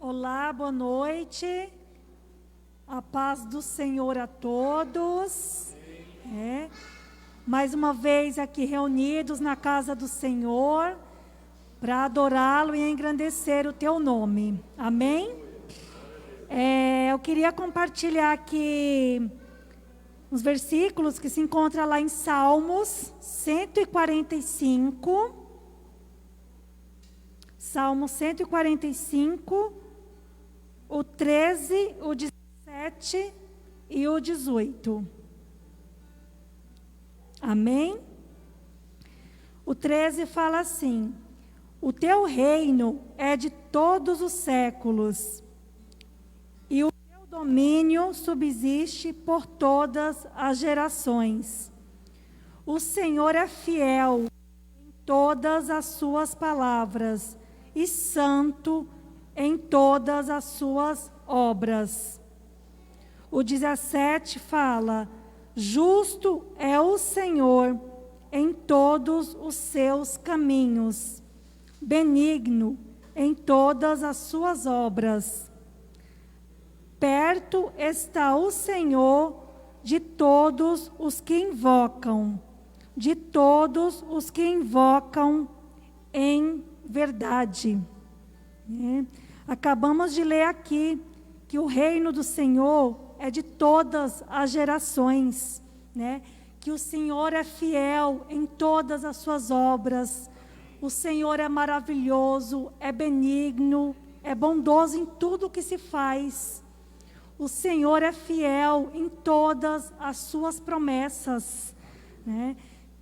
Olá, boa noite. A paz do Senhor a todos. Mais uma vez aqui reunidos na casa do Senhor para adorá-lo e engrandecer o teu nome. Amém? Eu queria compartilhar aqui os versículos que se encontram lá em Salmos 145. Salmo 145, o 13, o 17 e o 18. Amém? O 13 fala assim: o teu reino é de todos os séculos, e o teu domínio subsiste por todas as gerações. O Senhor é fiel em todas as suas palavras, e santo em todas as suas obras. O 17 fala: justo é o Senhor em todos os seus caminhos, benigno em todas as suas obras. Perto está o Senhor de todos os que invocam, de todos os que invocam em verdade. Acabamos de ler aqui que o reino do Senhor é de todas as gerações, que o Senhor é fiel em todas as suas obras, o Senhor é maravilhoso, é benigno, é bondoso em tudo o que se faz, o Senhor é fiel em todas as suas promessas,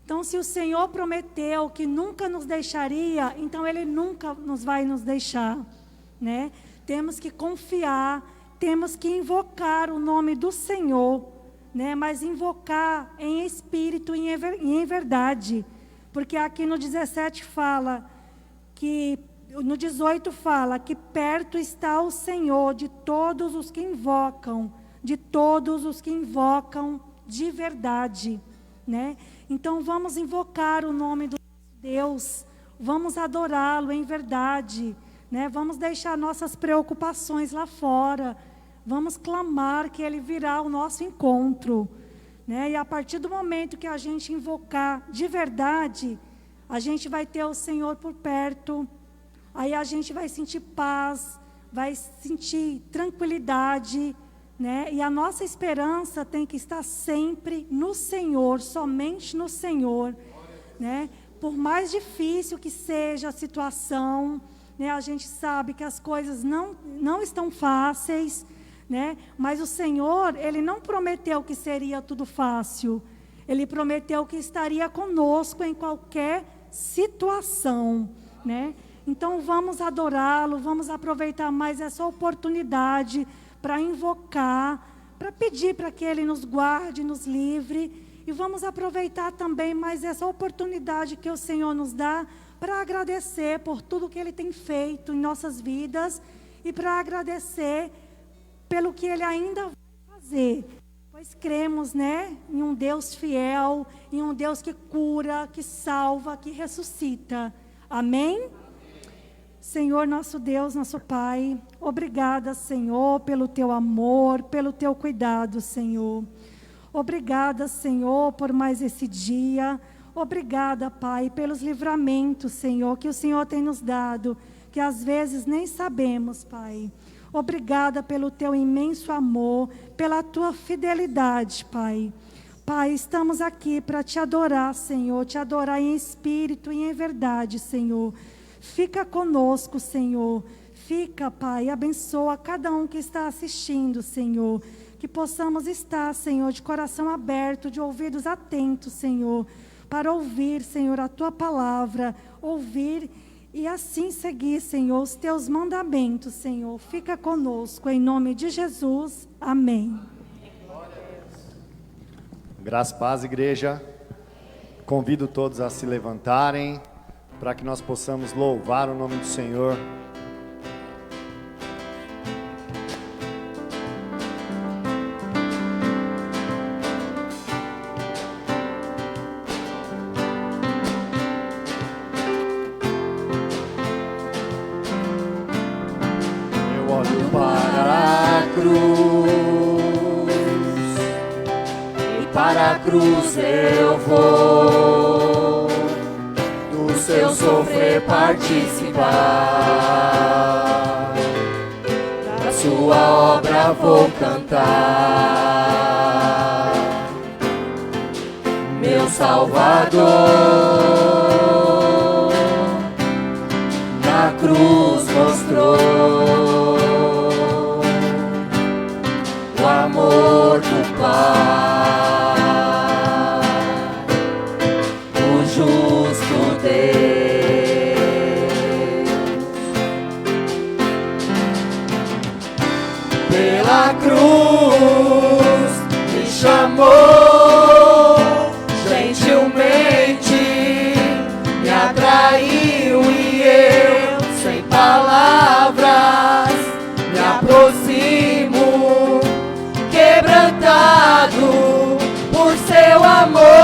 Então, se o Senhor prometeu que nunca nos deixaria, então Ele nunca vai nos deixar, Temos que confiar, temos que invocar o nome do Senhor, mas invocar em espírito e em verdade, porque aqui no 17 fala que, no 18 fala que perto está o Senhor de todos os que invocam, de verdade, Então vamos invocar o nome do nosso Deus, vamos adorá-lo em verdade, Vamos deixar nossas preocupações lá fora, vamos clamar que Ele virá ao nosso encontro, E a partir do momento que a gente invocar de verdade, a gente vai ter o Senhor por perto, aí a gente vai sentir paz, vai sentir tranquilidade, E a nossa esperança tem que estar sempre no Senhor, somente no Senhor, Por mais difícil que seja a situação, a gente sabe que as coisas não estão fáceis, mas o Senhor, Ele não prometeu que seria tudo fácil, Ele prometeu que estaria conosco em qualquer situação, Então vamos adorá-lo, vamos aproveitar mais essa oportunidade para invocar, para pedir para que Ele nos guarde, nos livre, e vamos aproveitar também mais essa oportunidade que o Senhor nos dá para agradecer por tudo que Ele tem feito em nossas vidas e para agradecer pelo que Ele ainda vai fazer, pois cremos, em um Deus fiel, em um Deus que cura, que salva, que ressuscita. Amém? Senhor, nosso Deus, nosso Pai, obrigada, Senhor, pelo Teu amor, pelo Teu cuidado, Senhor. Obrigada, Senhor, por mais esse dia. Obrigada, Pai, pelos livramentos, Senhor, que o Senhor tem nos dado, que às vezes nem sabemos, Pai. Obrigada pelo Teu imenso amor, pela Tua fidelidade, Pai. Pai, estamos aqui para te adorar, Senhor, te adorar em espírito e em verdade, Senhor. Fica conosco, Senhor. Fica, Pai, abençoa cada um que está assistindo, Senhor. Que possamos estar, Senhor, de coração aberto, de ouvidos atentos, Senhor, para ouvir, Senhor, a Tua palavra, ouvir e assim seguir, Senhor, os Teus mandamentos, Senhor. Fica conosco, em nome de Jesus. Amém. Graça e paz, igreja. Convido todos a se levantarem para que nós possamos louvar o nome do Senhor. Eu olho para a cruz, e para a cruz eu vou, do seu sofrer participar, da sua obra vou cantar. Meu Salvador, na cruz mostrou o amor do Pai, o justo Deus. Pela cruz me chamou, gentilmente me atraiu e eu, sem palavras, me aproximo, quebrantado por seu amor.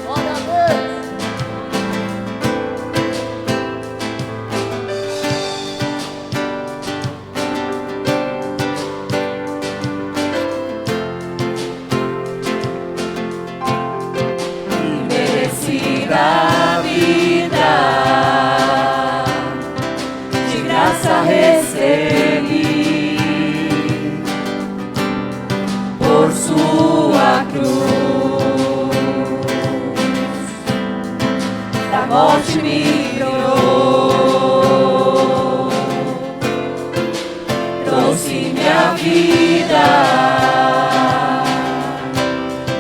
Glória a Deus. Imerecida vida, de graça recebi, por sua cruz, da morte me livrou, trouxe minha vida.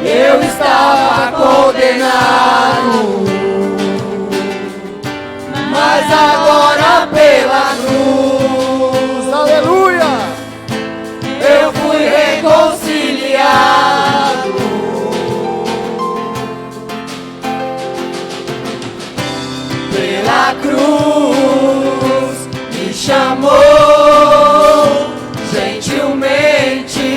Eu estava condenado, mas agora pela cruz, aleluia, eu fui reconciliado. Pela cruz me chamou, gentilmente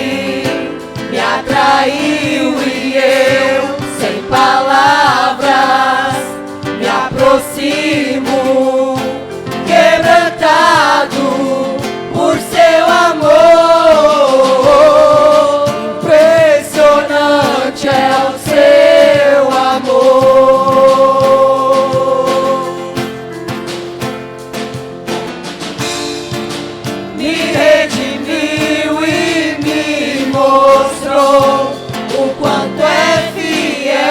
me atraiu e eu, sem palavras, me aproximo, quebrantado por seu amor. Impressionante é o seu amor. Me redimiu e me mostrou o quanto é fiel.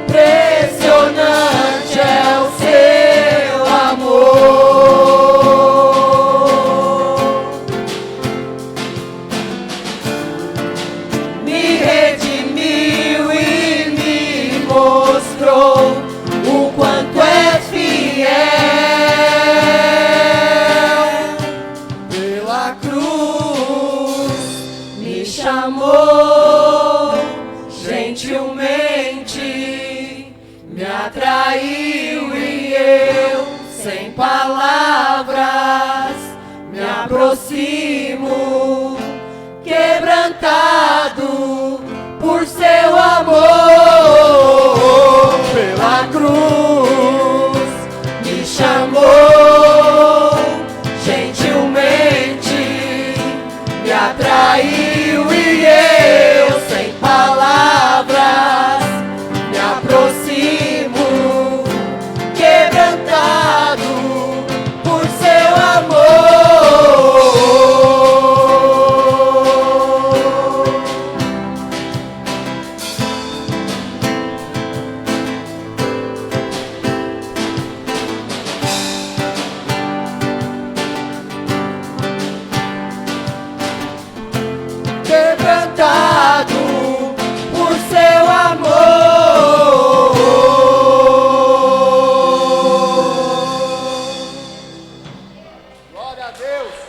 Impressionante é o seu amor. Me redimiu e me mostrou o quanto é fiel. Pela cruz me chamou, gentilmente me atraiu e eu, sem palavras, me aproximo, quebrantado por seu amor. Pela cruz me chamou, gentilmente me atraiu e eu, sem palavras, me aproximo, quebrantado a Deus.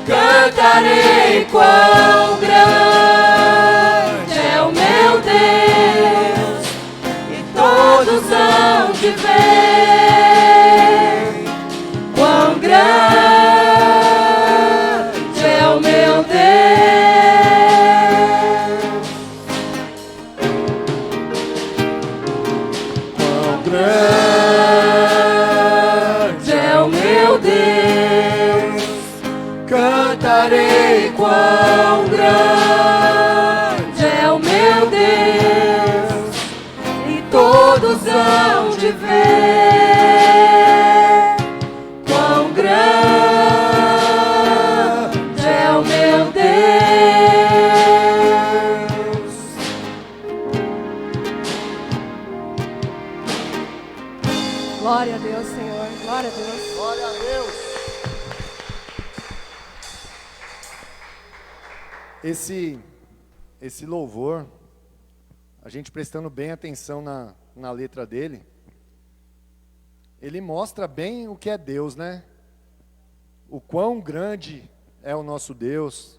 Cantarei quão grande Esse louvor, a gente prestando bem atenção na letra dele, ele mostra bem o que é Deus, né? O quão grande é o nosso Deus,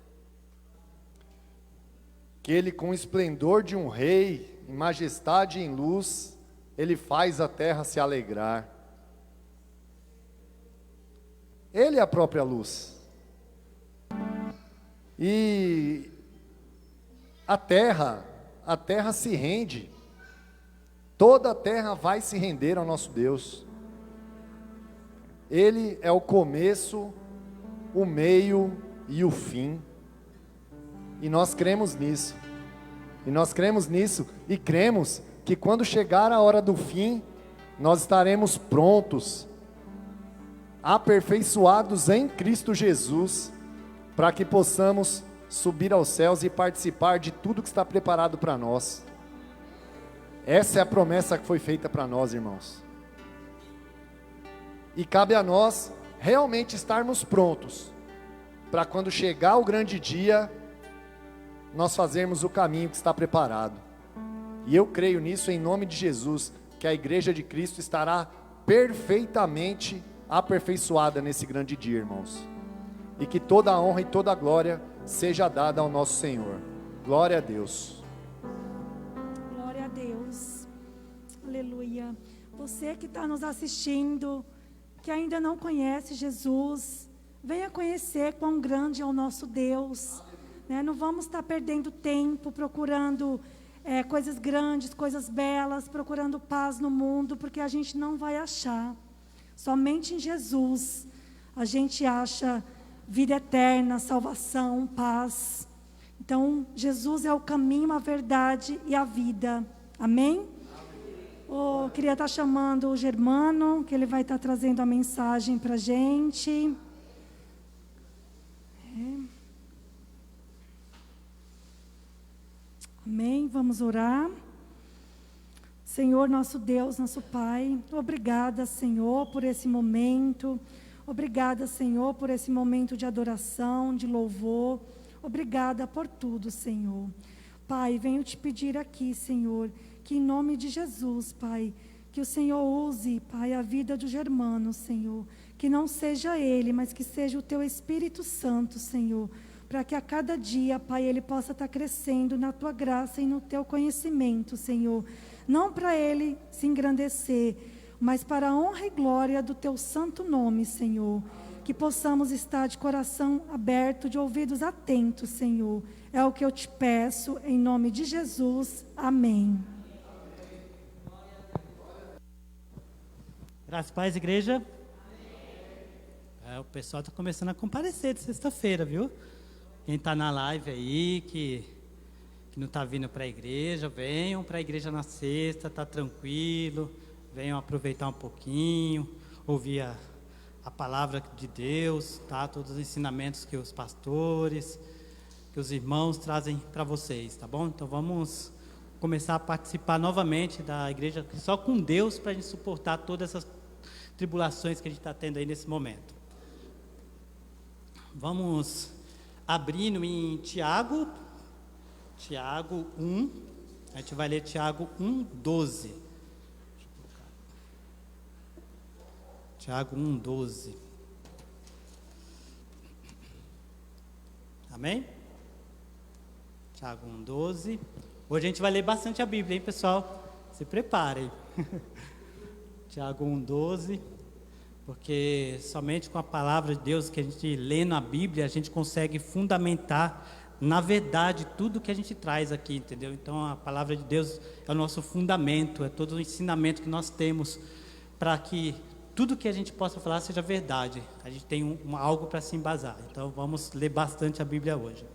que Ele com o esplendor de um rei, em majestade e em luz, Ele faz a terra se alegrar. Ele é a própria luz. E a terra se rende, toda a terra vai se render ao nosso Deus. Ele é o começo, o meio e o fim. E nós cremos nisso. E cremos que quando chegar a hora do fim, nós estaremos prontos, aperfeiçoados em Cristo Jesus, para que possamos subir aos céus e participar de tudo que está preparado para nós. Essa é a promessa que foi feita para nós, irmãos. E cabe a nós realmente estarmos prontos, para quando chegar o grande dia, nós fazermos o caminho que está preparado. E eu creio nisso em nome de Jesus, que a igreja de Cristo estará perfeitamente aperfeiçoada nesse grande dia, irmãos. E que toda a honra e toda a glória seja dada ao nosso Senhor. Glória a Deus. Glória a Deus. Aleluia. Você que está nos assistindo, que ainda não conhece Jesus, venha conhecer quão grande é o nosso Deus. Não vamos estar perdendo tempo procurando coisas grandes, coisas belas, procurando paz no mundo, porque a gente não vai achar. Somente em Jesus a gente acha vida eterna, salvação, paz. Então, Jesus é o caminho, a verdade e a vida. Amém? Eu queria estar chamando o Germano, que ele vai estar trazendo a mensagem para a gente. Amém? Vamos orar. Senhor, nosso Deus, nosso Pai, obrigada, Senhor, por esse momento. Obrigada, Senhor, por esse momento de adoração, de louvor. Obrigada por tudo, Senhor. Pai, venho te pedir aqui, Senhor, que em nome de Jesus, Pai, que o Senhor use, Pai, a vida do Germano, Senhor. Que não seja ele, mas que seja o Teu Espírito Santo, Senhor, para que a cada dia, Pai, ele possa estar crescendo na Tua graça e no Teu conhecimento, Senhor. Não para ele se engrandecer, mas para a honra e glória do Teu santo nome, Senhor. Que possamos estar de coração aberto, de ouvidos atentos, Senhor. É o que eu te peço, em nome de Jesus. Amém. Graças a Deus, igreja. O pessoal está começando a comparecer de sexta-feira, viu? Quem está na live aí, que não está vindo para a igreja, venham para a igreja na sexta, está tranquilo. Venham aproveitar um pouquinho, ouvir a palavra de Deus, tá? Todos os ensinamentos que os pastores, que os irmãos trazem para vocês, tá bom? Então vamos começar a participar novamente da igreja só com Deus, para a gente suportar todas essas tribulações que a gente está tendo aí nesse momento. Vamos abrindo em Tiago 1, a gente vai ler Tiago 1:12. Tiago 1:12. Amém? Tiago 1:12. Hoje a gente vai ler bastante a Bíblia, hein, pessoal? Se preparem. Tiago 1:12. Porque somente com a palavra de Deus que a gente lê na Bíblia, a gente consegue fundamentar, na verdade, tudo que a gente traz aqui, entendeu? Então a palavra de Deus é o nosso fundamento, é todo o ensinamento que nós temos para que tudo que a gente possa falar seja verdade. A gente tem algo para se embasar. Então vamos ler bastante a Bíblia hoje.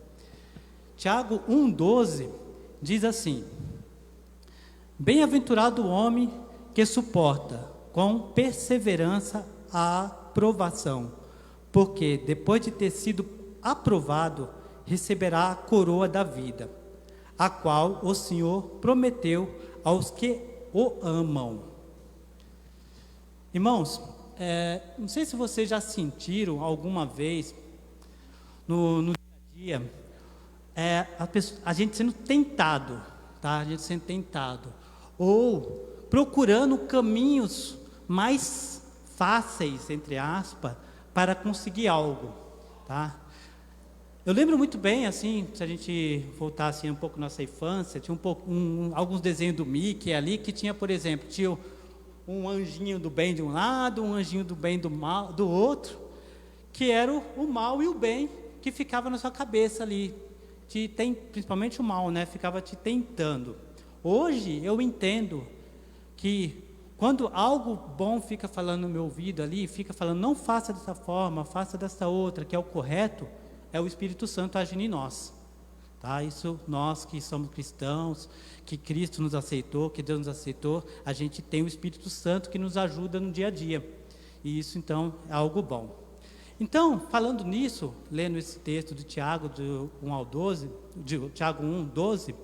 Tiago 1:12 diz assim: Bem-aventurado o homem que suporta com perseverança a provação, porque depois de ter sido aprovado, receberá a coroa da vida, a qual o Senhor prometeu aos que o amam. Irmãos, não sei se vocês já sentiram alguma vez no dia a dia a gente sendo tentado, tá? A gente sendo tentado, ou procurando caminhos mais fáceis, entre aspas, para conseguir algo, tá? Eu lembro muito bem, assim, se a gente voltar assim, um pouco na nossa infância, tinha alguns desenhos do Mickey ali, que tinha, por exemplo, tinha um anjinho do bem de um lado, um anjinho do bem do mal do outro, que era o mal e o bem que ficava na sua cabeça ali, principalmente o mal, né? Ficava te tentando. Hoje eu entendo que quando algo bom fica falando no meu ouvido ali, fica falando, não faça dessa forma, faça dessa outra, que é o correto, é o Espírito Santo agindo em nós. Tá? Isso, nós que somos cristãos, que Cristo nos aceitou, que Deus nos aceitou, a gente tem o Espírito Santo que nos ajuda no dia a dia. E isso, então, é algo bom. Então, falando nisso, lendo esse texto de Tiago, do 1 ao 12, de Tiago 1, 12,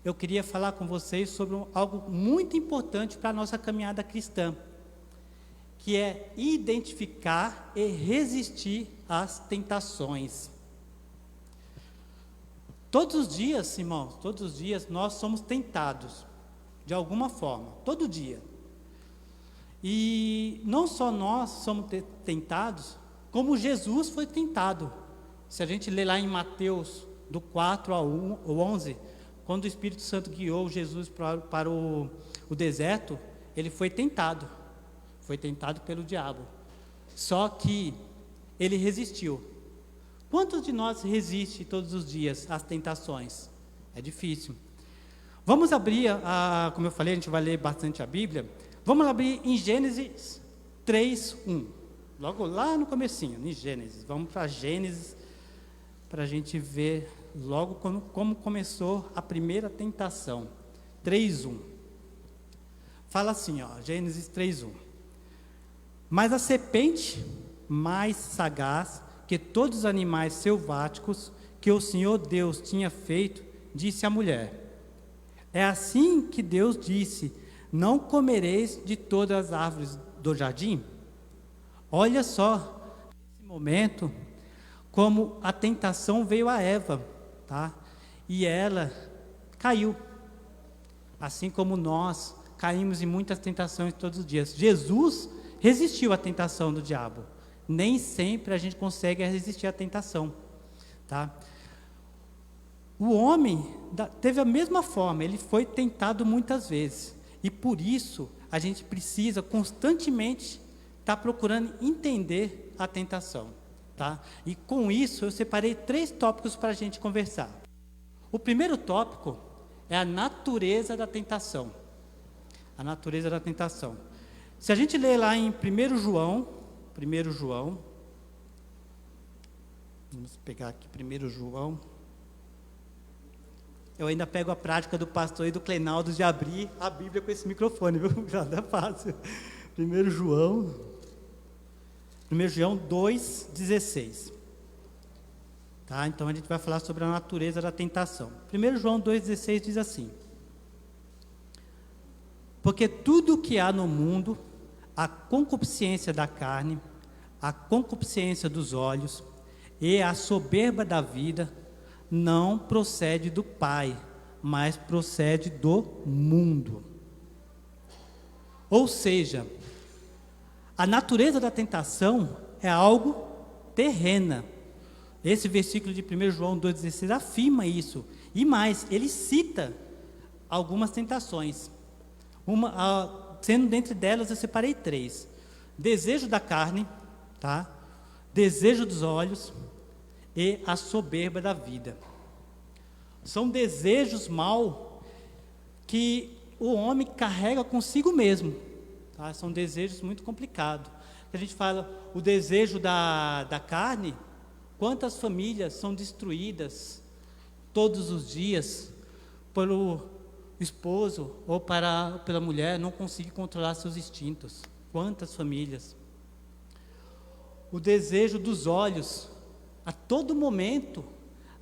eu queria falar com vocês sobre algo muito importante para a nossa caminhada cristã, que é identificar e resistir às tentações. Todos os dias, irmãos, todos os dias nós somos tentados, de alguma forma, todo dia. E não só nós somos tentados, como Jesus foi tentado. Se a gente ler lá em Mateus, do 4 ao 11, quando o Espírito Santo guiou Jesus para o deserto, ele foi tentado pelo diabo. Só que ele resistiu. Quantos de nós resistem todos os dias às tentações? É difícil. Vamos abrir, como eu falei, a gente vai ler bastante a Bíblia. Vamos abrir em Gênesis 3, 1. Logo lá no comecinho, em Gênesis. Vamos para Gênesis, para a gente ver logo como começou a primeira tentação. 3, 1. Fala assim, ó, Gênesis 3, 1. Mas a serpente, mais sagaz que todos os animais selváticos que o Senhor Deus tinha feito, disse à mulher: é assim que Deus disse: não comereis de todas as árvores do jardim? Olha só, nesse momento, como a tentação veio a Eva, tá? E ela caiu, assim como nós caímos em muitas tentações todos os dias. Jesus resistiu à tentação do diabo. Nem sempre a gente consegue resistir à tentação, tá? O homem teve a mesma forma, ele foi tentado muitas vezes, e por isso a gente precisa constantemente estar procurando entender a tentação, tá? E com isso eu separei 3 tópicos para a gente conversar. O primeiro tópico é a natureza da tentação. A natureza da tentação. Se a gente ler lá em 1 João, vamos pegar aqui 1 João. Eu ainda pego a prática do pastor e do Clenaldo de abrir a Bíblia com esse microfone, viu? Já dá fácil. 1 João 2,16. Tá? Então a gente vai falar sobre a natureza da tentação. 1 João 2,16 diz assim: porque tudo o que há no mundo, a concupiscência da carne, a concupiscência dos olhos e a soberba da vida, não procede do Pai, mas procede do mundo. Ou seja, a natureza da tentação é algo terrena. Esse versículo de 1 João 2,16 afirma isso. E mais, ele cita algumas tentações. Sendo dentre delas, eu separei 3. Desejo da carne, tá? Desejo dos olhos e a soberba da vida. São desejos mal que o homem carrega consigo mesmo, tá? São desejos muito complicados. A gente fala o desejo da carne, quantas famílias são destruídas todos os dias pelo esposo ou pela mulher não conseguir controlar seus instintos. Quantas famílias? O desejo dos olhos. A todo momento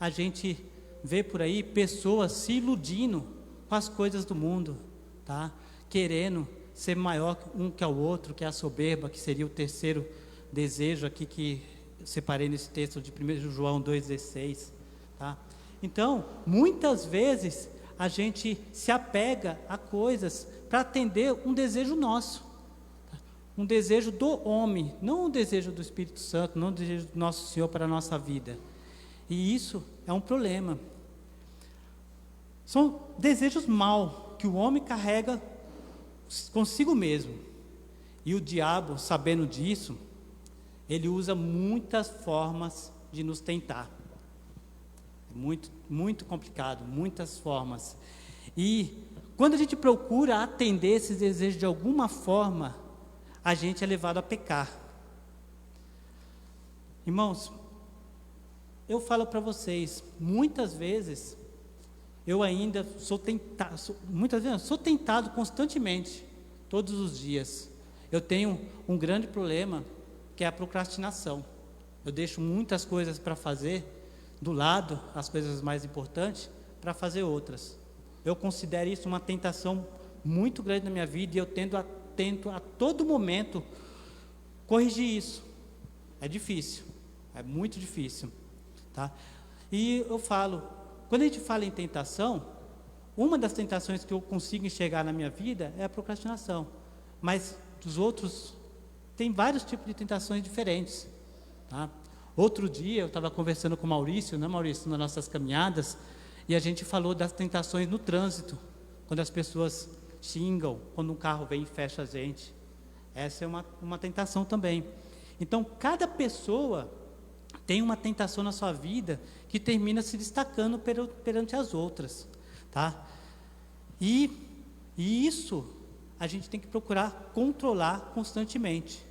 a gente vê por aí pessoas se iludindo com as coisas do mundo, tá? Querendo ser maior um que o outro, que é a soberba, que seria o terceiro desejo aqui que separei nesse texto de 1 João 2,16, tá? Então, muitas vezes, a gente se apega a coisas para atender um desejo nosso, um desejo do homem, não um desejo do Espírito Santo, não um desejo do nosso Senhor para a nossa vida. E isso é um problema. São desejos maus que o homem carrega consigo mesmo. E o diabo, sabendo disso, ele usa muitas formas de nos tentar. Muito, muito complicado, muitas formas. E quando a gente procura atender esses desejos de alguma forma, a gente é levado a pecar. Irmãos, eu falo para vocês, muitas vezes eu ainda sou tentado constantemente, todos os dias. Eu tenho um grande problema, que é a procrastinação. Eu deixo muitas coisas para fazer, do lado, as coisas mais importantes, para fazer outras. Eu considero isso uma tentação muito grande na minha vida, e eu tento a todo momento corrigir isso. É difícil, é muito difícil, tá? E eu falo, quando a gente fala em tentação, uma das tentações que eu consigo enxergar na minha vida é a procrastinação, mas dos outros, tem vários tipos de tentações diferentes, tá? Outro dia eu estava conversando com o Maurício, né, Maurício, nas nossas caminhadas, e a gente falou das tentações no trânsito, quando as pessoas xingam, quando um carro vem e fecha a gente. Essa é uma tentação também. Então, cada pessoa tem uma tentação na sua vida que termina se destacando perante as outras, tá? E isso a gente tem que procurar controlar constantemente,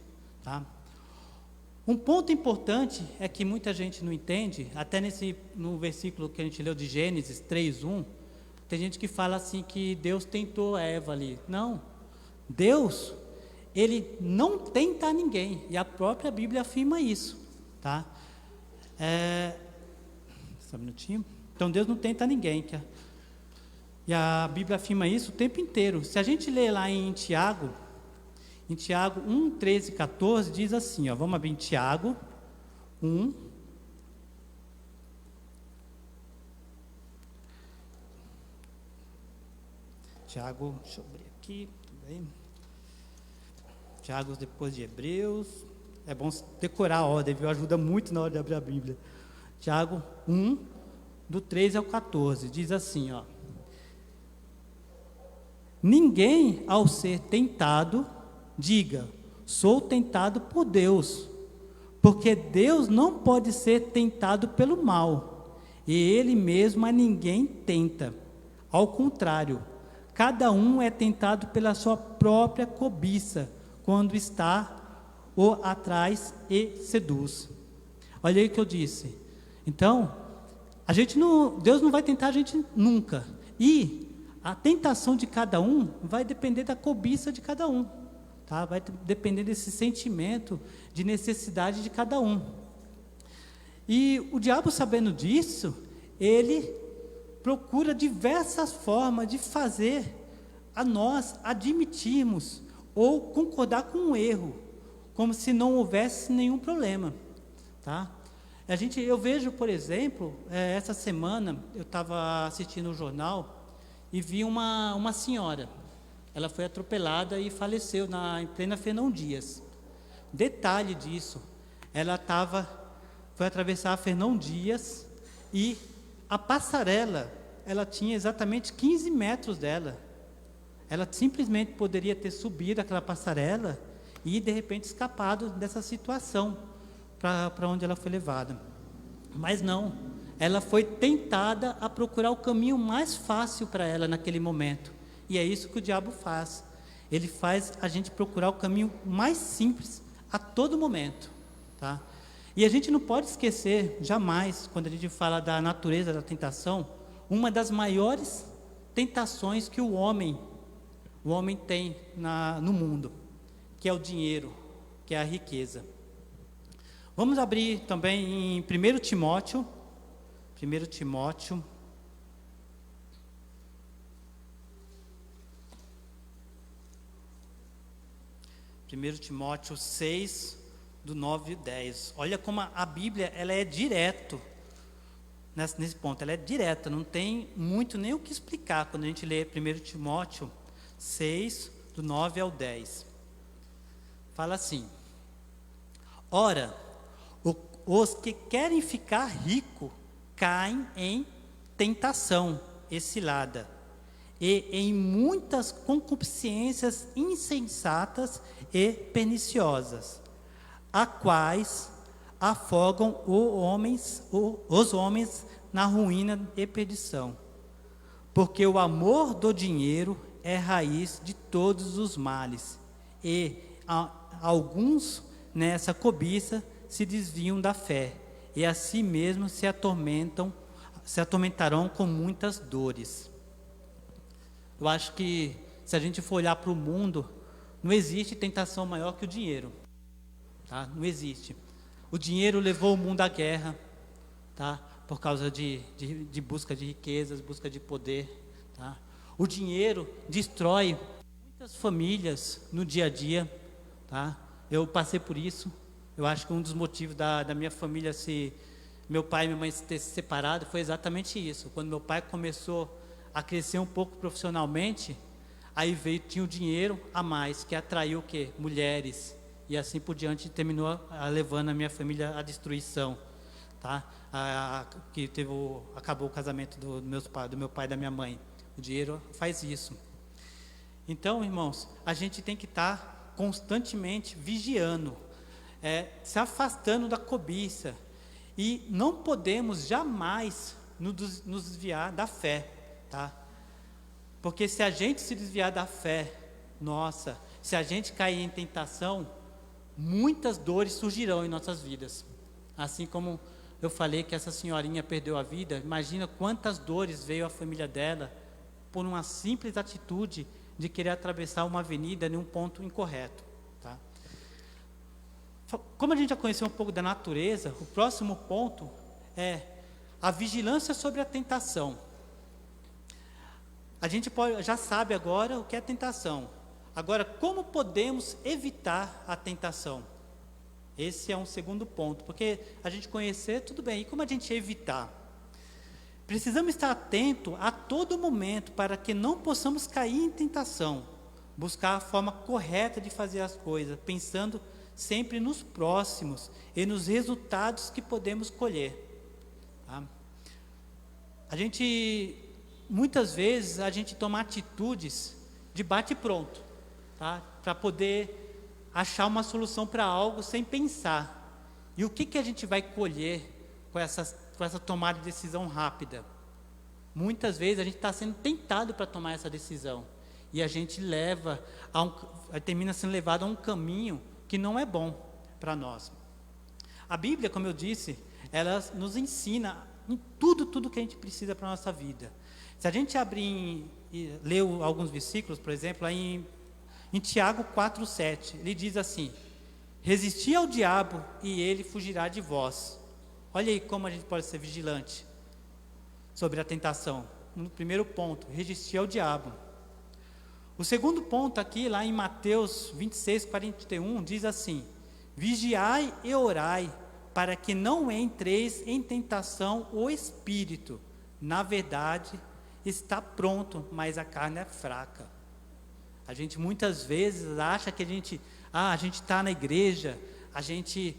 tá? Um ponto importante é que muita gente não entende, até no versículo que a gente leu de Gênesis 3:1, tem gente que fala assim que Deus tentou Eva ali. Não, Deus, Ele não tenta ninguém, e a própria Bíblia afirma isso, tá? Só um minutinho. Então Deus não tenta ninguém, e a Bíblia afirma isso o tempo inteiro. Se a gente ler lá em Tiago 1, 13 e 14, diz assim, ó, vamos abrir em Tiago 1. Tiago, deixa eu abrir aqui, também. Tiago depois de Hebreus. É bom decorar a ordem, viu? Ajuda muito na hora de abrir a Bíblia. Tiago 1, do 13 ao 14, diz assim, ó. Ninguém, ao ser tentado, diga, sou tentado por Deus, porque Deus não pode ser tentado pelo mal, e Ele mesmo a ninguém tenta. Ao contrário, cada um é tentado pela sua própria cobiça, quando está ou atrás e seduz. Olha aí o que eu disse. Então, Deus não vai tentar a gente nunca. E a tentação de cada um vai depender da cobiça de cada um, tá? Vai depender desse sentimento de necessidade de cada um. E o diabo, sabendo disso, ele procura diversas formas de fazer a nós admitirmos ou concordar com um erro, como se não houvesse nenhum problema, tá? Eu vejo, por exemplo, essa semana eu estava assistindo o jornal e vi uma senhora. Ela foi atropelada e faleceu em plena Fernão Dias. Detalhe disso, ela foi atravessar a Fernão Dias e a passarela, ela tinha exatamente 15 metros dela. Ela simplesmente poderia ter subido aquela passarela e, de repente, escapado dessa situação para onde ela foi levada. Mas não, ela foi tentada a procurar o caminho mais fácil para ela naquele momento. E é isso que o diabo faz. Ele faz a gente procurar o caminho mais simples a todo momento, tá? E a gente não pode esquecer, jamais, quando a gente fala da natureza da tentação, uma das maiores tentações que o homem tem no mundo, que é o dinheiro, que é a riqueza. Vamos abrir também em 1 Timóteo. 1 Timóteo. Timóteo 6, do 9 e 10. Olha como a Bíblia ela é direto nesse ponto, ela é direta, não tem muito nem o que explicar quando a gente lê 1 Timóteo 6, do 9 ao 10. Fala assim: ora, os que querem ficar ricos caem em tentação e cilada, e em muitas concupiscências insensatas e perniciosas, a quais afogam os homens na ruína e perdição. Porque o amor do dinheiro é raiz de todos os males, e alguns nessa cobiça se desviam da fé, e a si mesmos se atormentarão com muitas dores. Eu acho que, se a gente for olhar para o mundo, não existe tentação maior que o dinheiro, tá? Não existe. O dinheiro levou o mundo à guerra, tá? Por causa de busca de riquezas, busca de poder, tá? O dinheiro destrói muitas famílias no dia a dia, tá? Eu passei por isso. Eu acho que um dos motivos da minha família, meu pai e minha mãe ter se separado, foi exatamente isso. Quando meu pai começou a crescer um pouco profissionalmente, aí tinha o dinheiro a mais, que atraiu o quê? Mulheres, e assim por diante, terminou levando a minha família à destruição, tá? Acabou o casamento do meu pai e da minha mãe. O dinheiro faz isso. Então, irmãos, a gente tem que estar constantemente vigiando, se afastando da cobiça, e não podemos jamais nos desviar da fé, tá? Porque se a gente se desviar da fé, se a gente cair em tentação, muitas dores surgirão em nossas vidas. Assim como eu falei que essa senhorinha perdeu a vida, imagina quantas dores veio à família dela por uma simples atitude de querer atravessar uma avenida em um ponto incorreto, tá? Como a gente já conheceu um pouco da natureza, o próximo ponto é a vigilância sobre a tentação. A gente já sabe agora o que é tentação. Agora, como podemos evitar a tentação? Esse é um segundo ponto, porque a gente conhecer, tudo bem, e como a gente evitar? Precisamos estar atento a todo momento para que não possamos cair em tentação, buscar a forma correta de fazer as coisas, pensando sempre nos próximos e nos resultados que podemos colher, tá? Muitas vezes a gente toma atitudes de bate e pronto, tá? Para poder achar uma solução para algo sem pensar. E o que a gente vai colher com essa tomada de decisão rápida? Muitas vezes a gente está sendo tentado para tomar essa decisão, e a gente termina sendo levado a um caminho que não é bom para nós. A Bíblia, como eu disse, ela nos ensina em tudo que a gente precisa para a nossa vida. Se a gente abrir e ler alguns versículos, por exemplo, aí em Tiago 4,7, ele diz assim: resisti ao diabo e ele fugirá de vós. Olha aí como a gente pode ser vigilante sobre a tentação. No primeiro ponto, resistir ao diabo. O segundo ponto aqui, lá em Mateus 26:41, diz assim: vigiai e orai, para que não entreis em tentação. O espírito, na verdade, está pronto, mas a carne é fraca. A gente muitas vezes acha que a gente está na igreja, a gente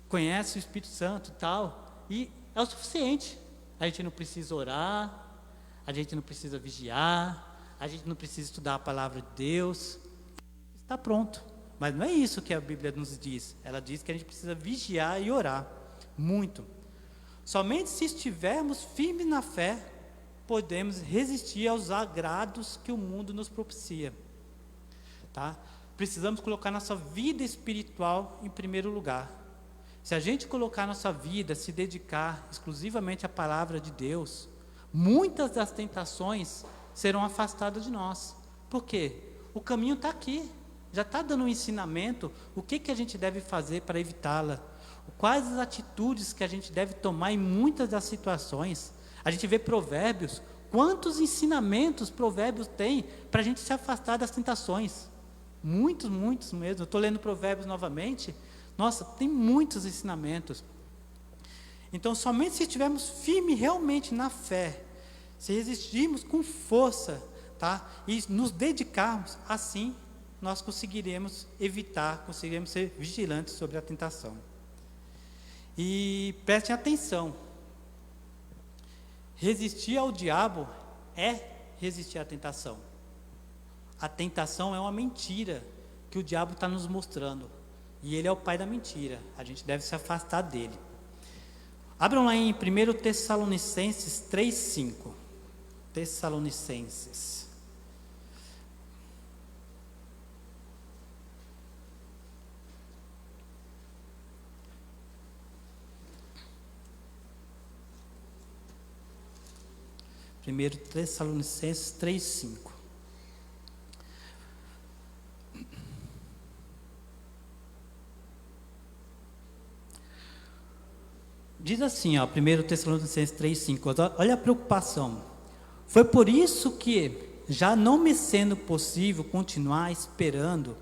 conhece o Espírito Santo e tal, e é o suficiente. A gente não precisa orar, a gente não precisa vigiar, a gente não precisa estudar a palavra de Deus, está pronto. Mas não é isso que a Bíblia nos diz. Ela diz que a gente precisa vigiar e orar muito. Somente se estivermos firmes na fé, podemos resistir aos agrados que o mundo nos propicia, tá? Precisamos colocar nossa vida espiritual em primeiro lugar. Se a gente colocar nossa vida, se dedicar exclusivamente à palavra de Deus, muitas das tentações serão afastadas de nós. Por quê? O caminho está aqui, já está dando um ensinamento, o que a gente deve fazer para evitá-la, quais as atitudes que a gente deve tomar em muitas das situações. A gente vê Provérbios, quantos ensinamentos Provérbios tem para a gente se afastar das tentações. Muitos mesmo. Eu estou lendo Provérbios novamente. Nossa, tem muitos ensinamentos. Então, somente se estivermos firmes realmente na fé, se resistirmos com força, tá? E nos dedicarmos, assim nós conseguiremos evitar, conseguiremos ser vigilantes sobre a tentação. E prestem atenção, resistir ao diabo é resistir à tentação. A tentação é uma mentira que o diabo está nos mostrando, e ele é o pai da mentira, a gente deve se afastar dele. Abram lá em 1 Tessalonicenses 3:5. Tessalonicenses. Primeiro Tessalonicenses 3:5. Diz assim, ó, 1 Tessalonicenses 3:5, olha a preocupação. Foi por isso que, já não me sendo possível continuar esperando,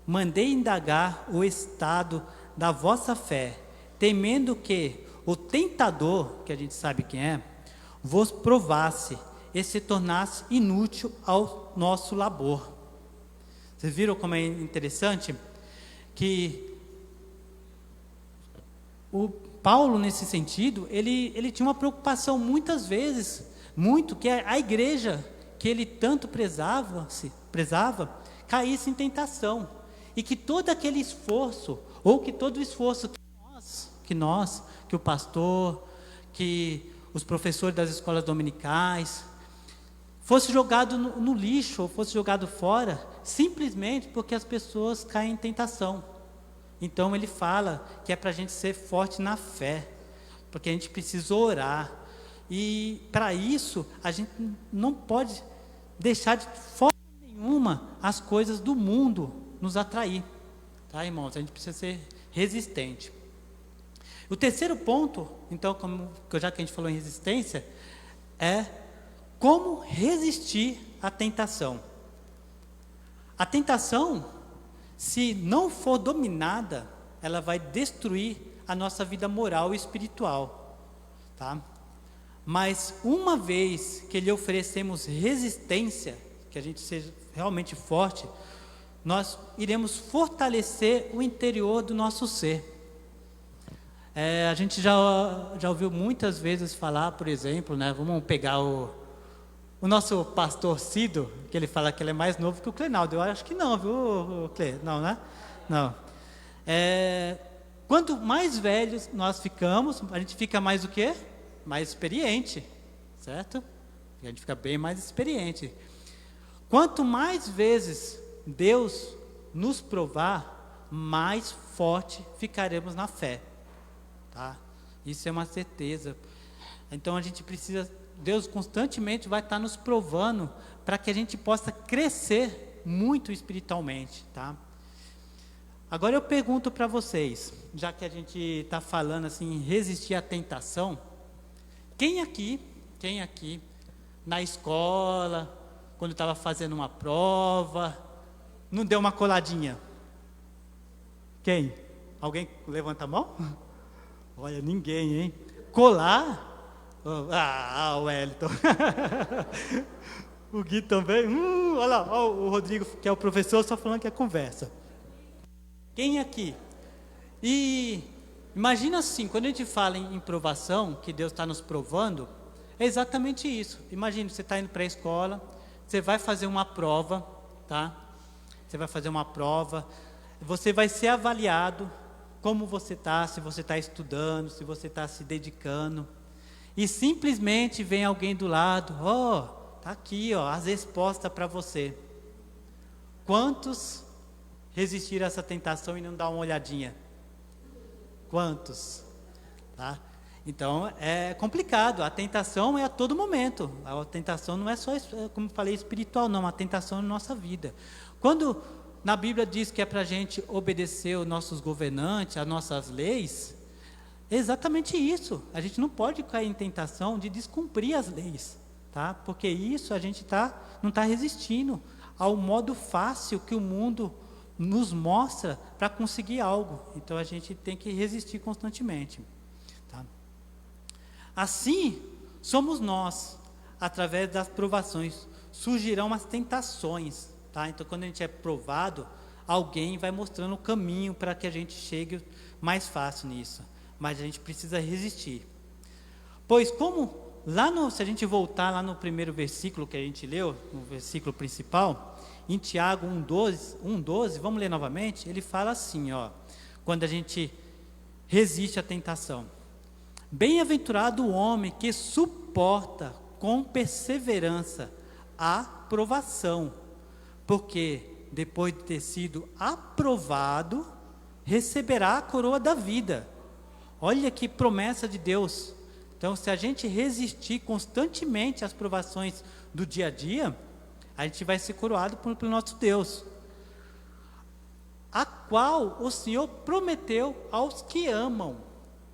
mandei indagar o estado da vossa fé, temendo que o tentador, que a gente sabe quem é, vos provasse e se tornasse inútil ao nosso labor. Vocês viram como é interessante? Que o Paulo, nesse sentido, ele tinha uma preocupação muitas vezes, que a igreja que ele tanto prezava, caísse em tentação. E que todo aquele esforço, ou que todo o esforço que o pastor, que os professores das escolas dominicais, fosse jogado no lixo, ou fosse jogado fora, simplesmente porque as pessoas caem em tentação. Então ele fala que é para a gente ser forte na fé, porque a gente precisa orar, e para isso a gente não pode deixar de forma nenhuma as coisas do mundo nos atrair, tá, irmãos? A gente precisa ser resistente. O terceiro ponto, então, já que a gente falou em resistência, é como resistir à tentação. A tentação, se não for dominada, ela vai destruir a nossa vida moral e espiritual, tá? Mas uma vez que lhe oferecemos resistência, que a gente seja realmente forte, nós iremos fortalecer o interior do nosso ser. A gente já ouviu muitas vezes falar, por exemplo, né, vamos pegar o nosso pastor Cido, que ele fala que ele é mais novo que o Clenaldo. Eu acho que não, viu, Cle? Não, né? Não. Quanto mais velhos nós ficamos, a gente fica mais o quê? Mais experiente, certo? A gente fica bem mais experiente. Quanto mais vezes Deus nos provar, mais forte ficaremos na fé, tá? Isso é uma certeza. Então a gente precisa, Deus constantemente vai estar nos provando para que a gente possa crescer muito espiritualmente, tá? Agora eu pergunto para vocês, já que a gente está falando assim, resistir à tentação, quem aqui, na escola, quando estava fazendo uma prova, não deu uma coladinha? Quem? Alguém levanta a mão? Olha, ninguém, hein? Colar? O Wellington. O Gui também. Olha lá, o Rodrigo, que é o professor, só falando que é conversa. Quem aqui? E imagina assim, quando a gente fala em provação, que Deus está nos provando, é exatamente isso. Imagina, você está indo para a escola, você vai fazer uma prova, tá? Você vai fazer uma prova, você vai ser avaliado, como você está, se você está estudando, se você está se dedicando, e simplesmente vem alguém do lado, está aqui, as respostas para você. Quantos resistiram a essa tentação e não dar uma olhadinha? Quantos? Tá? Então, é complicado, a tentação é a todo momento, a tentação não é só, como eu falei, espiritual, não, a tentação é na nossa vida. Quando na Bíblia diz que é para a gente obedecer os nossos governantes, as nossas leis, é exatamente isso. A gente não pode cair em tentação de descumprir as leis, tá? Porque isso a gente não está resistindo ao modo fácil que o mundo nos mostra para conseguir algo. Então a gente tem que resistir constantemente, tá? Assim, somos nós, através das provações, surgirão as tentações, tá? Então, quando a gente é provado, alguém vai mostrando o caminho para que a gente chegue mais fácil nisso, mas a gente precisa resistir. Pois se a gente voltar lá no primeiro versículo que a gente leu, no versículo principal, em Tiago 1,12, vamos ler novamente, ele fala assim, quando a gente resiste à tentação. Bem-aventurado o homem que suporta com perseverança a provação, porque depois de ter sido aprovado, receberá a coroa da vida. Olha que promessa de Deus. Então, se a gente resistir constantemente às provações do dia a dia, a gente vai ser coroado pelo nosso Deus, a qual o Senhor prometeu aos que amam,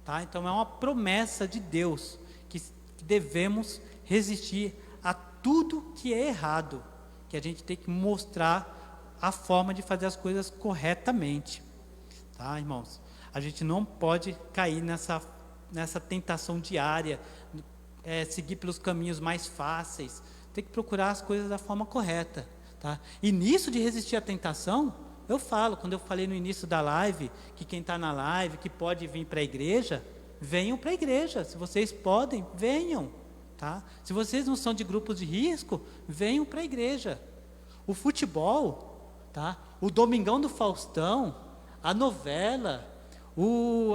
tá? Então, é uma promessa de Deus, que devemos resistir a tudo que é errado, que a gente tem que mostrar a forma de fazer as coisas corretamente, tá, irmãos? A gente não pode cair nessa tentação diária, seguir pelos caminhos mais fáceis, tem que procurar as coisas da forma correta, tá? E nisso de resistir à tentação, quando eu falei no início da live, que quem está na live, que pode vir para a igreja, venham para a igreja, se vocês podem, venham, tá? Se vocês não são de grupos de risco, venham para a igreja. O futebol, tá? O Domingão do Faustão, a novela,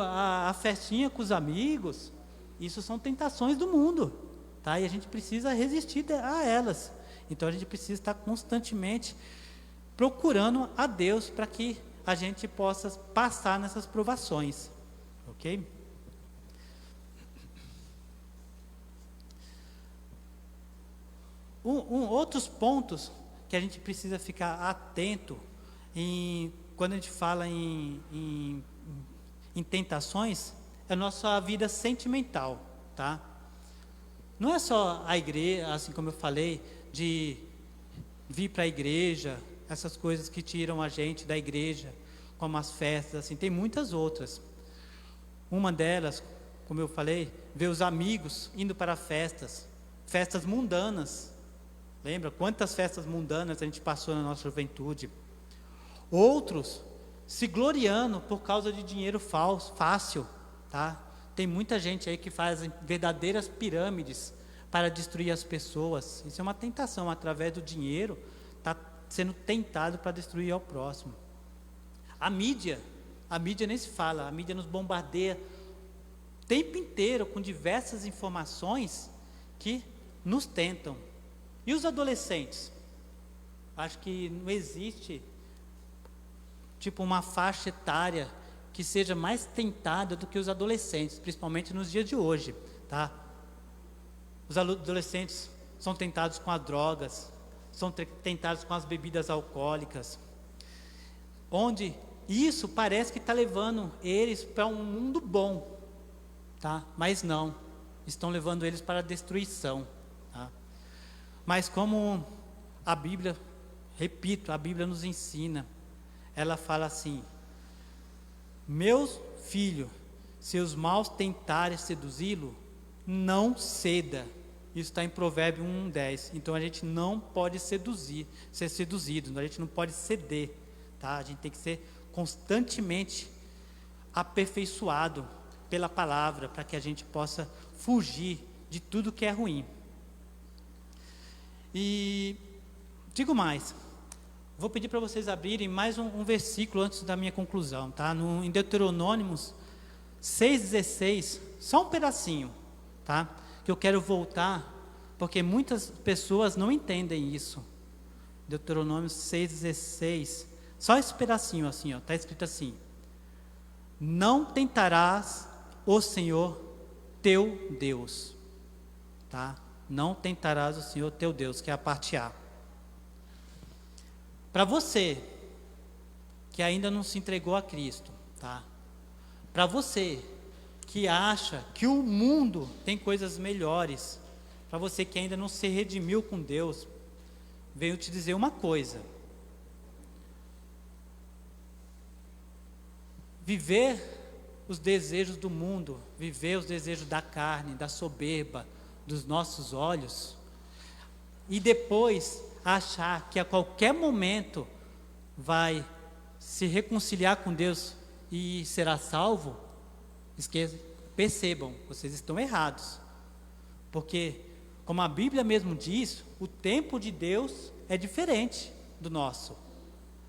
a festinha com os amigos, isso são tentações do mundo, tá? E a gente precisa resistir a elas. Então a gente precisa estar constantemente procurando a Deus para que a gente possa passar nessas provações, ok? Outros pontos que a gente precisa ficar atento quando a gente fala em tentações, é a nossa vida sentimental, tá? Não é só a igreja, assim como eu falei, de vir para a igreja, essas coisas que tiram a gente da igreja, como as festas, assim, tem muitas outras. Uma delas, como eu falei, ver os amigos indo para festas mundanas. Lembra quantas festas mundanas a gente passou na nossa juventude? Outros se gloriando por causa de dinheiro fácil, tá? Tem muita gente aí que faz verdadeiras pirâmides para destruir as pessoas. Isso é uma tentação, através do dinheiro, está sendo tentado para destruir ao próximo. A mídia nem se fala, a mídia nos bombardeia o tempo inteiro com diversas informações que nos tentam. E os adolescentes? Acho que não existe uma faixa etária que seja mais tentada do que os adolescentes, principalmente nos dias de hoje, tá? Os adolescentes são tentados com as drogas, são tentados com as bebidas alcoólicas, onde isso parece que está levando eles para um mundo bom, tá? Mas não, estão levando eles para a destruição, tá? Mas como a Bíblia, repito, a Bíblia nos ensina, ela fala assim: meu filho, se os maus tentarem seduzi-lo, não ceda. Isso está em Provérbios 1:10. Então a gente não pode ser seduzido, a gente não pode ceder, tá? A gente tem que ser constantemente aperfeiçoado pela palavra, para que a gente possa fugir de tudo que é ruim. E digo mais, vou pedir para vocês abrirem mais um versículo antes da minha conclusão, tá? Em Deuteronômios 6,16, só um pedacinho, tá? Que eu quero voltar, porque muitas pessoas não entendem isso. Deuteronômio 6,16, só esse pedacinho assim, está escrito assim: não tentarás o Senhor teu Deus, tá? Não tentarás o Senhor teu Deus, que é a parte A. Para você que ainda não se entregou a Cristo, tá? Para você que acha que o mundo tem coisas melhores, para você que ainda não se redimiu com Deus, venho te dizer uma coisa: viver os desejos do mundo, viver os desejos da carne, da soberba, dos nossos olhos, e depois achar que a qualquer momento vai se reconciliar com Deus e será salvo, percebam, vocês estão errados. Porque, como a Bíblia mesmo diz, o tempo de Deus é diferente do nosso.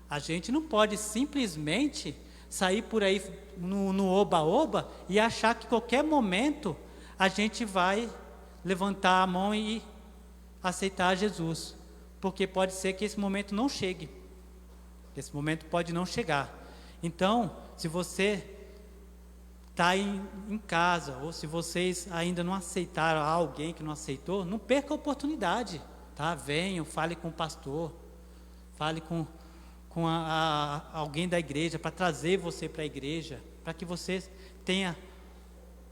A gente não pode simplesmente sair por aí no oba-oba e achar que qualquer momento a gente vai levantar a mão e aceitar Jesus. Porque pode ser que esse momento não chegue. Esse momento pode não chegar. Então, se você está em casa, ou se vocês ainda não aceitaram alguém que não aceitou, não perca a oportunidade, tá? Venham, fale com o pastor, fale com alguém da igreja, para trazer você para a igreja, para que você tenha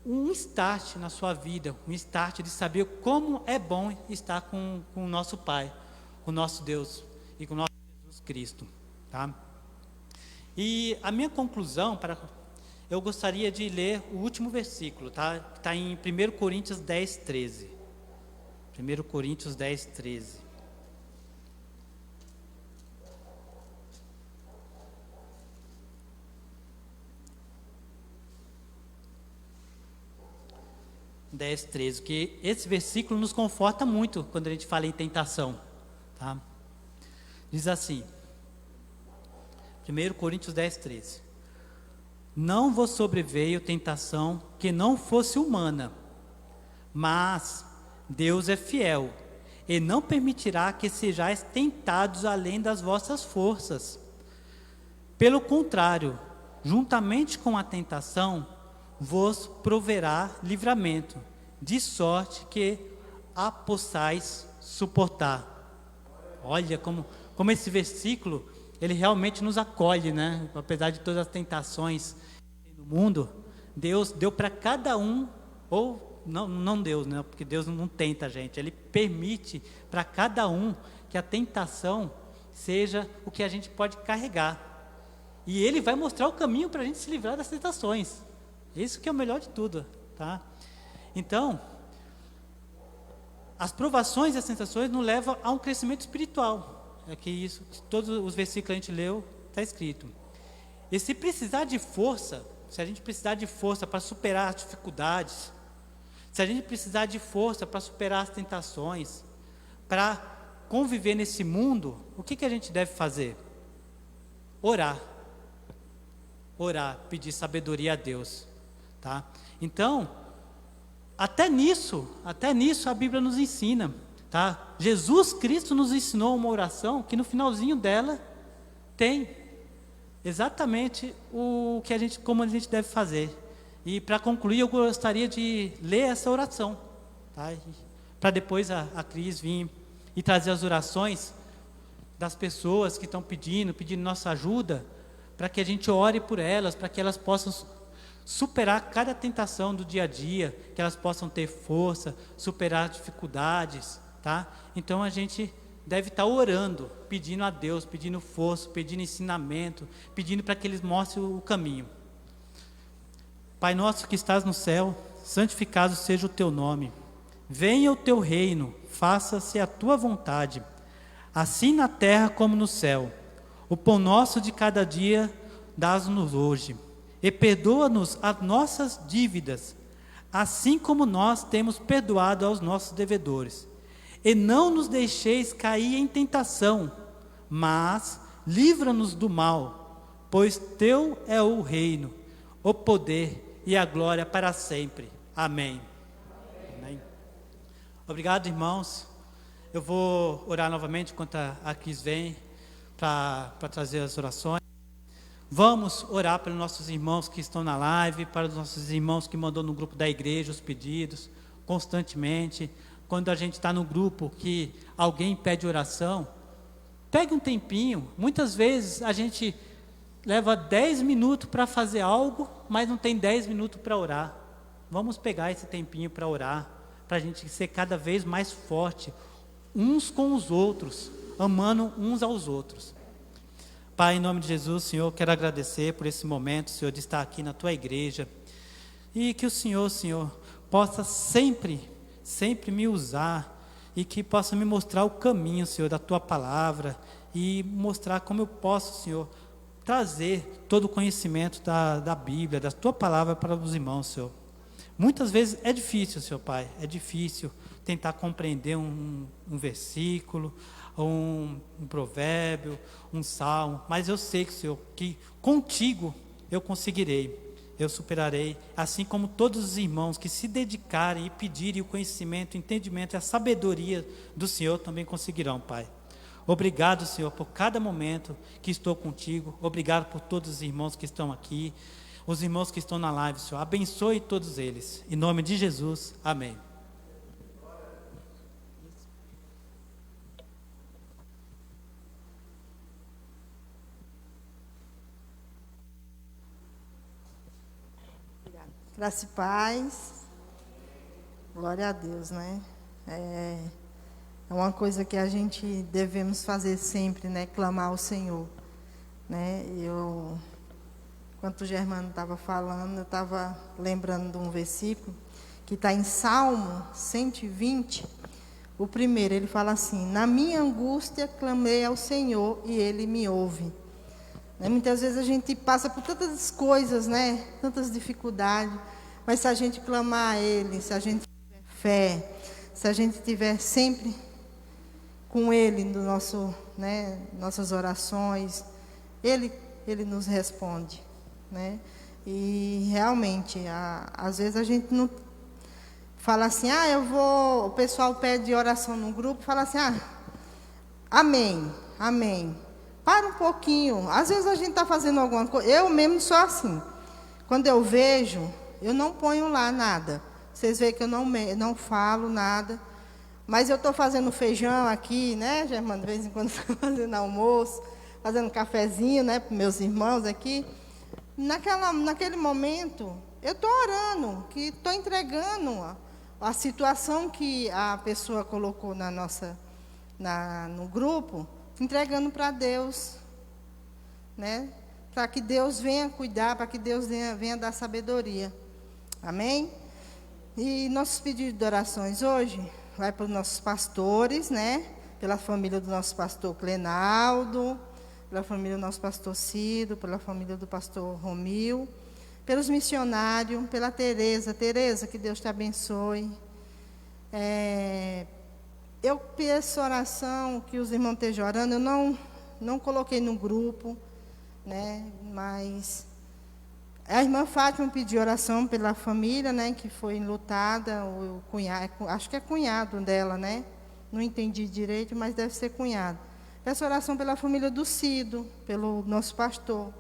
um start na sua vida, um start de saber como é bom estar com o nosso Pai, com o nosso Deus e com o nosso Jesus Cristo, tá? E a minha conclusão, eu gostaria de ler o último versículo, tá? Que está em 1 Coríntios 10, 13. 1 Coríntios 10, 13. Que esse versículo nos conforta muito quando a gente fala em tentação, tá? Diz assim, 1 Coríntios 10, 13: não vos sobreveio tentação que não fosse humana, mas Deus é fiel, e não permitirá que sejais tentados além das vossas forças. Pelo contrário, juntamente com a tentação, vos proverá livramento, de sorte que a possais suportar. Olha como esse versículo, ele realmente nos acolhe, né? Apesar de todas as tentações no mundo, Deus deu para cada um, ou não Deus, né? Porque Deus não tenta a gente, Ele permite para cada um que a tentação seja o que a gente pode carregar. E Ele vai mostrar o caminho para a gente se livrar das tentações. Isso que é o melhor de tudo, tá? Então, as provações e as tentações nos levam a um crescimento espiritual. É que isso, todos os versículos que a gente leu, está escrito. E se precisar de força, se a gente precisar de força para superar as dificuldades, se a gente precisar de força para superar as tentações, para conviver nesse mundo, o que a gente deve fazer? Orar, pedir sabedoria a Deus, tá? Então, até nisso a Bíblia nos ensina, tá? Jesus Cristo nos ensinou uma oração que no finalzinho dela tem exatamente como a gente deve fazer. E para concluir, eu gostaria de ler essa oração, tá? Para depois a Cris vir e trazer as orações das pessoas que estão pedindo nossa ajuda, para que a gente ore por elas, para que elas possam superar cada tentação do dia a dia, que elas possam ter força, superar dificuldades, tá? Então a gente deve estar orando, pedindo a Deus, pedindo força, pedindo ensinamento, pedindo para que Ele mostre o caminho. Pai nosso que estás no céu, santificado seja o teu nome. Venha o teu reino, faça-se a tua vontade, assim na terra como no céu. O pão nosso de cada dia dás-nos hoje, e perdoa-nos as nossas dívidas, assim como nós temos perdoado aos nossos devedores. E não nos deixeis cair em tentação, mas livra-nos do mal, pois teu é o reino, o poder e a glória para sempre. Amém. Amém. Obrigado, irmãos. Eu vou orar novamente enquanto a Cris vem para trazer as orações. Vamos orar pelos nossos irmãos que estão na live, para os nossos irmãos que mandou no grupo da igreja os pedidos, constantemente. Quando a gente está no grupo que alguém pede oração, pegue um tempinho. Muitas vezes a gente leva 10 minutos para fazer algo, mas não tem 10 minutos para orar. Vamos pegar esse tempinho para orar, para a gente ser cada vez mais forte, uns com os outros, amando uns aos outros. Pai, em nome de Jesus, Senhor, quero agradecer por esse momento, Senhor, de estar aqui na Tua igreja. e que o Senhor, possa sempre me usar e que possa me mostrar o caminho, Senhor, da Tua palavra e mostrar como eu posso, Senhor, trazer todo o conhecimento da Bíblia, da Tua palavra para os irmãos, Senhor. Muitas vezes é difícil, Senhor Pai, é difícil tentar compreender um versículo, um provérbio, um salmo, mas eu sei que, Senhor, que contigo eu conseguirei, eu superarei, assim como todos os irmãos que se dedicarem e pedirem o conhecimento, o entendimento e a sabedoria do Senhor também conseguirão, Pai. Obrigado, Senhor, por cada momento que estou contigo, obrigado por todos os irmãos que estão aqui, os irmãos que estão na live, Senhor, abençoe todos eles, em nome de Jesus, amém. Graça e paz, glória a Deus, né? É uma coisa que a gente devemos fazer sempre, né? Clamar ao Senhor, né? Enquanto o Germano estava falando, eu estava lembrando de um versículo que está em Salmo 120, o primeiro, ele fala assim: na minha angústia clamei ao Senhor e Ele me ouve. Muitas vezes a gente passa por tantas coisas, né? Tantas dificuldades, mas se a gente clamar a Ele, se a gente tiver fé, se a gente estiver sempre com Ele no nosso, né, nossas orações, Ele nos responde, né? E realmente, às vezes a gente não fala assim, o pessoal pede oração no grupo, fala assim, amém, amém. Para um pouquinho. Às vezes a gente está fazendo alguma coisa. Eu mesmo sou assim. Quando eu vejo, eu não ponho lá nada. Vocês veem que eu não falo nada. Mas eu estou fazendo feijão aqui, né, Germano? De vez em quando estou fazendo almoço, fazendo cafezinho, né, para meus irmãos aqui. Naquele momento, eu estou orando, que estou entregando a situação que a pessoa colocou no grupo, entregando para Deus, né? Para que Deus venha cuidar, para que Deus venha dar sabedoria. Amém? E nossos pedidos de orações hoje vai para os nossos pastores, né? Pela família do nosso pastor Clenaldo, pela família do nosso pastor Cido, pela família do pastor Romil, pelos missionários, pela Tereza. Tereza, que Deus te abençoe. Eu peço oração que os irmãos estejam orando, eu não coloquei no grupo, né, mas a irmã Fátima pediu oração pela família, né, que foi enlutada, o cunhado, acho que é cunhado dela, né, não entendi direito, mas deve ser cunhado. Peço oração pela família do Cido, pelo nosso pastor,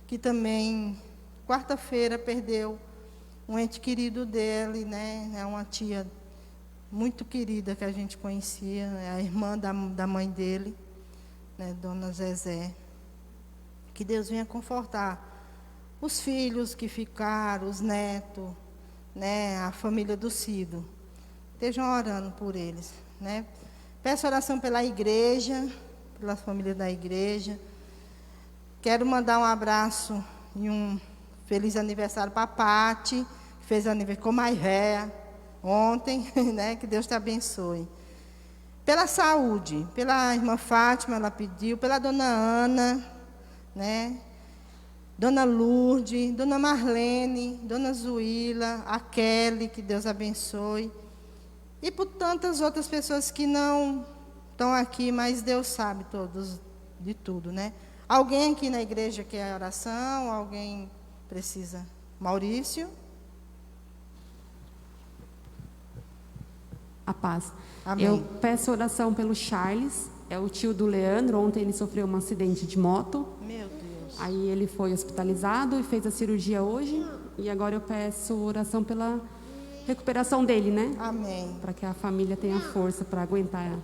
que também, quarta-feira, perdeu um ente querido dele, né, é uma tia muito querida que a gente conhecia, né, a irmã da mãe dele, né, Dona Zezé. Que Deus venha confortar os filhos que ficaram, os netos, né, a família do Cido. Estejam orando por eles, né. Peço oração pela igreja, pela família da igreja. Quero mandar um abraço e um feliz aniversário para a Pati, que fez aniversário, ficou mais velha ontem, né? Que Deus te abençoe. Pela saúde, pela irmã Fátima, ela pediu, pela dona Ana, né? Dona Lourdes, dona Marlene, dona Zuíla, a Kelly, que Deus abençoe. E por tantas outras pessoas que não estão aqui, mas Deus sabe todos de tudo, né? Alguém aqui na igreja quer oração? Alguém precisa? Maurício? A paz. Amém. Eu peço oração pelo Charles, é o tio do Leandro. Ontem ele sofreu um acidente de moto. Meu Deus. Aí ele foi hospitalizado e fez a cirurgia hoje. E agora eu peço oração pela recuperação dele, né? Amém. Para que a família tenha força para aguentar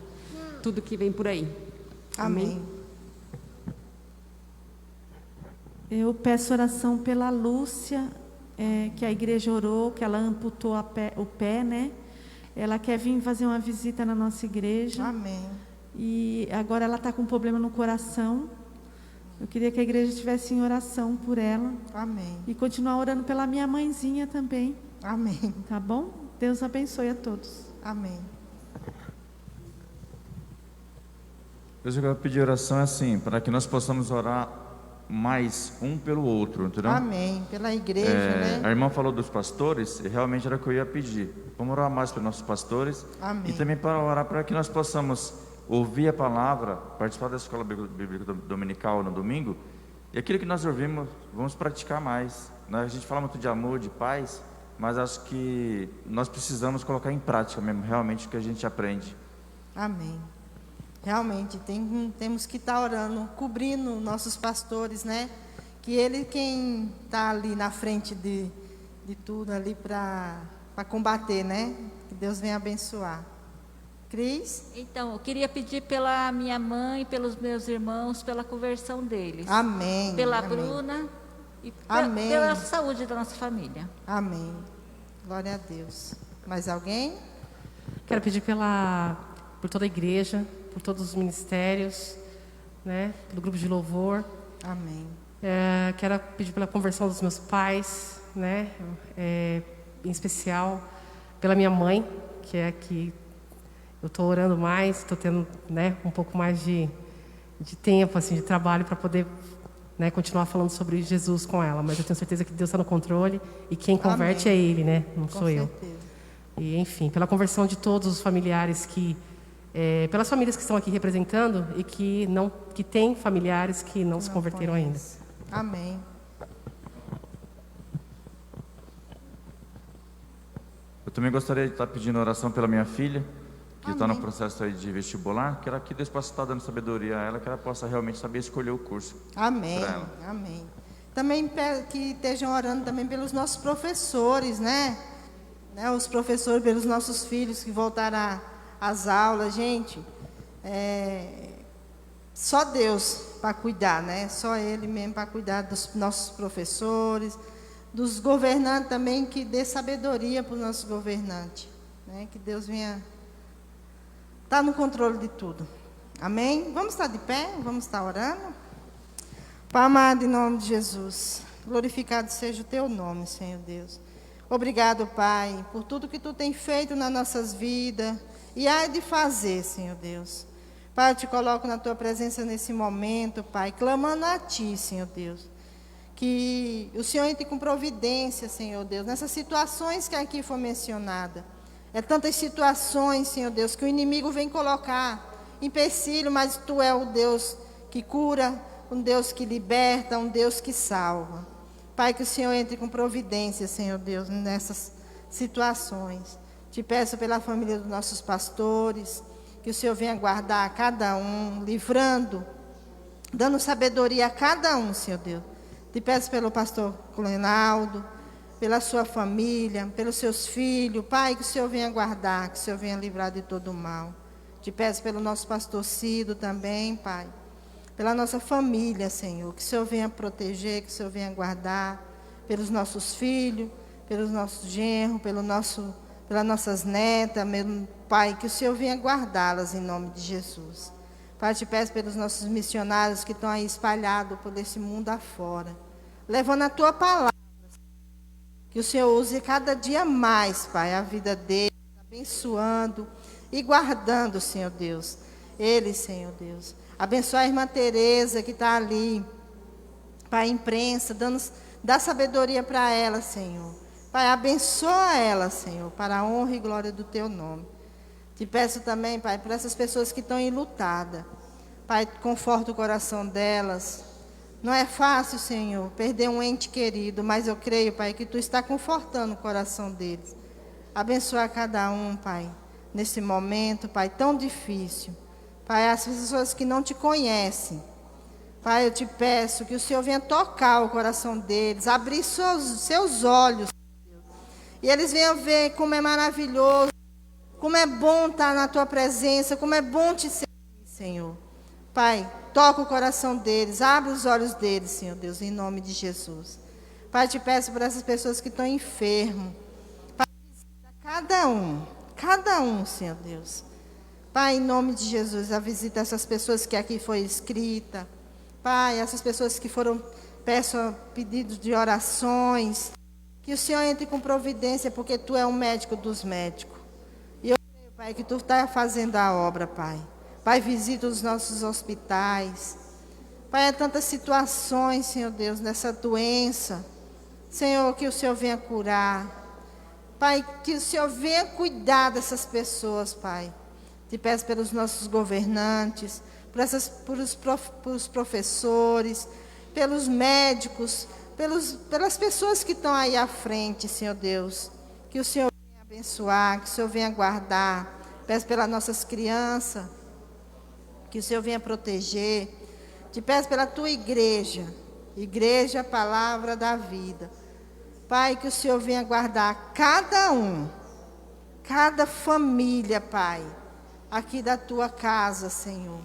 tudo que vem por aí. Amém. Eu peço oração pela Lúcia, que a igreja orou, que ela amputou o pé, né? Ela quer vir fazer uma visita na nossa igreja. Amém. E agora ela está com um problema no coração. Eu queria que a igreja estivesse em oração por ela. Amém. E continuar orando pela minha mãezinha também. Amém. Tá bom? Deus abençoe a todos. Amém. Deus, eu quero pedir oração assim, para que nós possamos orar mais um pelo outro, entendeu? Amém. Pela igreja, né? A irmã falou dos pastores, e realmente era o que eu ia pedir. Vamos orar mais pelos nossos pastores. Amém. E também para orar para que nós possamos ouvir a palavra, participar da escola bíblica dominical no domingo, e aquilo que nós ouvimos, vamos praticar mais, né? A gente fala muito de amor, de paz, mas acho que nós precisamos colocar em prática mesmo, realmente, o que a gente aprende. Amém. Realmente, temos que estar orando, cobrindo nossos pastores, né? Que ele quem está ali na frente de tudo ali para combater, né? Que Deus venha abençoar. Cris? Então, eu queria pedir pela minha mãe, pelos meus irmãos, pela conversão deles. Amém. Pela Amém. Bruna e Amém. pela saúde da nossa família. Amém. Glória a Deus. Mais alguém? Quero pedir por toda a igreja, por todos os ministérios, né, pelo grupo de louvor. Amém. Quero pedir pela conversão dos meus pais, né, em especial pela minha mãe, que é que eu estou orando mais, estou tendo, né, um pouco mais de tempo, assim, de trabalho para poder, né, continuar falando sobre Jesus com ela. Mas eu tenho certeza que Deus está no controle e quem converte Amém. é Ele, né, não Com sou eu. certeza. E, enfim, pela conversão de todos os familiares pelas famílias que estão aqui representando e que têm familiares que não se converteram ainda. Amém. Eu também gostaria de estar pedindo oração pela minha filha, que está no Amém. processo aí de vestibular, que Deus possa estar dando sabedoria a ela, que ela possa realmente saber escolher o curso. Amém. Pra ela. Amém. Também que estejam orando também pelos nossos professores, né? Os professores, pelos nossos filhos que voltaram às aulas, gente. Só Deus para cuidar, né? Só Ele mesmo para cuidar dos nossos professores, dos governantes também, que dê sabedoria para os nossos governantes, né? Que Deus venha estar no controle de tudo. Amém? Vamos estar de pé, vamos estar orando. Pai amado, em nome de Jesus, glorificado seja o Teu nome, Senhor Deus. Obrigado, Pai, por tudo que Tu tem feito nas nossas vidas e há de fazer, Senhor Deus. Pai, eu te coloco na Tua presença nesse momento, Pai, clamando a Ti, Senhor Deus. Que o Senhor entre com providência, Senhor Deus, nessas situações que aqui foi mencionada. É tantas situações, Senhor Deus, que o inimigo vem colocar empecilho, mas Tu é o Deus que cura, um Deus que liberta, um Deus que salva. Pai, que o Senhor entre com providência, Senhor Deus, nessas situações. Te peço pela família dos nossos pastores, que o Senhor venha guardar cada um, livrando, dando sabedoria a cada um, Senhor Deus. Te peço pelo pastor Clenaldo, pela sua família, pelos seus filhos. Pai, que o Senhor venha guardar, que o Senhor venha livrar de todo o mal. Te peço pelo nosso pastor Cido também, Pai. Pela nossa família, Senhor, que o Senhor venha proteger, que o Senhor venha guardar, pelos nossos filhos, pelos nossos genros, pelas nossas netas, meu Pai, que o Senhor venha guardá-las em nome de Jesus. Pai, te peço pelos nossos missionários que estão aí espalhados por esse mundo afora, levando a Tua palavra, que o Senhor use cada dia mais, Pai, a vida deles, abençoando e guardando, Senhor Deus, eles, Senhor Deus. Abençoa a irmã Tereza que está ali, Pai, a imprensa, dá sabedoria para ela, Senhor. Pai, abençoa ela, Senhor, para a honra e glória do Teu nome. Te peço também, Pai, por essas pessoas que estão enlutadas. Pai, conforta o coração delas. Não é fácil, Senhor, perder um ente querido, mas eu creio, Pai, que Tu está confortando o coração deles. Abençoa cada um, Pai, nesse momento, Pai, tão difícil. Pai, as pessoas que não Te conhecem, Pai, eu Te peço que o Senhor venha tocar o coração deles, abrir seus olhos, e eles venham ver como é maravilhoso, como é bom estar na Tua presença, como é bom Te servir, Senhor. Pai, toca o coração deles, abre os olhos deles, Senhor Deus, em nome de Jesus. Pai, Te peço por essas pessoas que estão enfermos. Pai, visita cada um, Senhor Deus. Pai, em nome de Jesus, a visita essas pessoas que aqui foi escrita. Pai, essas pessoas que foram, peço pedidos de orações, que o Senhor entre com providência, porque Tu é o médico dos médicos. E eu creio, Pai, que Tu está fazendo a obra, Pai. Pai, visita os nossos hospitais. Pai, há tantas situações, Senhor Deus, nessa doença. Senhor, que o Senhor venha curar. Pai, que o Senhor venha cuidar dessas pessoas, Pai. Te peço pelos nossos governantes, por os professores, pelos médicos, pelas pessoas que estão aí à frente, Senhor Deus. Que o Senhor venha abençoar, que o Senhor venha guardar. Peço pelas nossas crianças, que o Senhor venha proteger. Te peço pela Tua igreja, Igreja Palavra da Vida. Pai, que o Senhor venha guardar cada um, cada família, Pai, aqui da Tua casa, Senhor.